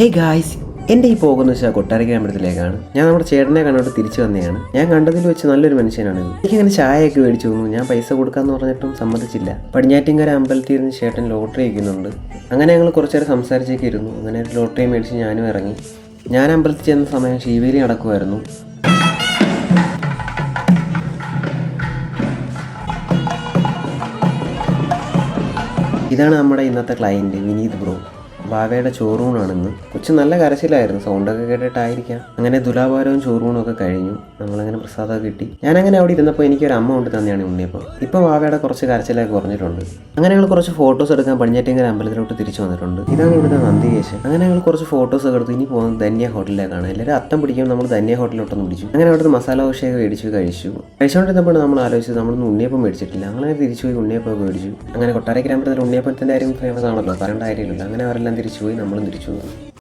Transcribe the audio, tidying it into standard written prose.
Hey guys, എൻ്റെ ഈ പോകുന്ന വെച്ചാൽ കൊട്ടാരക്കര അമ്പലത്തിലേക്കാണ്. ഞാൻ നമ്മുടെ ചേട്ടനെ കണ്ടോട്ട് തിരിച്ചു വന്നതാണ്. ഞാൻ കണ്ടതിൽ വെച്ച് നല്ലൊരു മനുഷ്യനാണിത്. എനിക്കങ്ങനെ ചായയൊക്കെ മേടിച്ചു തോന്നുന്നു. ഞാൻ പൈസ കൊടുക്കാമെന്ന് പറഞ്ഞിട്ടും സമ്മതിച്ചില്ല. പടിഞ്ഞാറ്റിൻകര അമ്പലത്തിൽ ഇരുന്ന് ചേട്ടൻ ലോട്ടറി വയ്ക്കുന്നുണ്ട്. അങ്ങനെ ഞങ്ങൾ കുറച്ചു നേരം സംസാരിച്ചൊക്കെ ഇരുന്നു. അങ്ങനെ ഒരു ലോട്ടറി മേടിച്ച് ഞാനും ഇറങ്ങി. ഞാൻ അമ്പലത്തിൽ ചെന്ന സമയം ശീവേലി നടക്കുമായിരുന്നു. ഇതാണ് നമ്മുടെ ഇന്നത്തെ ക്ലയൻറ്റ് വിനീത് ബ്രോ. വാവയുടെ ചോറൂണാണിന്ന്. കൊച്ചു നല്ല കരച്ചിലായിരുന്നു, സൗണ്ടൊക്കെ കേട്ടിട്ടായിരിക്കാം. അങ്ങനെ തുലാഭാരവും ചോറൂണും ഒക്കെ കഴിഞ്ഞു. നമ്മളങ്ങനെ പ്രസാദമൊക്കെ കിട്ടി. ഞാനങ്ങനെ അവിടെ ഇരുന്നപ്പോൾ എനിക്കൊരു അമ്മ കൊണ്ട് തന്നെയാണ് ഉണ്ണിയപ്പം. ഇപ്പോൾ വാവയുടെ കുറച്ച് കരച്ചിലൊക്കെ കുറഞ്ഞിട്ടുണ്ട്. അങ്ങനെ ഞങ്ങൾ കുറച്ച് ഫോട്ടോസ് എടുക്കാൻ പടിഞ്ഞാറ്റിൻകര അമ്പലത്തിലോട്ട് തിരിച്ചു വന്നിട്ടുണ്ട്. ഇതാണ് ഇവിടുത്തെ നന്ദികേശൻ. അങ്ങനെ ഞങ്ങൾ കുറച്ച് ഫോട്ടോസ് ഒക്കെ എടുത്ത് ഇനി പോകുന്നത് ധന്യ ഹോട്ടലിലേക്കാണ്. എല്ലാവരും അത്തം പിടിക്കുമ്പോൾ നമ്മൾ ധന്യ ഹോട്ടലിലോട്ടൊന്ന് പിടിച്ചു. അങ്ങനെ അവിടുത്തെ മസാല ദോശയൊക്കെ കഴിച്ചുകൊണ്ടിരുന്നപ്പോൾ നമ്മൾ ആലോചിച്ചത് നമ്മളൊന്നും ഉണ്ണിയപ്പം മേടിച്ചിട്ടില്ല. അങ്ങനെ തിരിച്ചു പോയി ഉണ്ണിയപ്പമൊക്കെ മേടിച്ചു. അങ്ങനെ കൊട്ടാരക്കര അമ്പലത്തിൽ ഉണ്ണിയപ്പത്തിൻ്റെ കാര്യം ഫേമസ് ആണല്ലോ, പറയേണ്ട കാര്യമില്ല. അങ്ങനെ അവരെല്ലാം തിരിച്ചു പോയി, നമ്മളും തിരിച്ചു പോയി.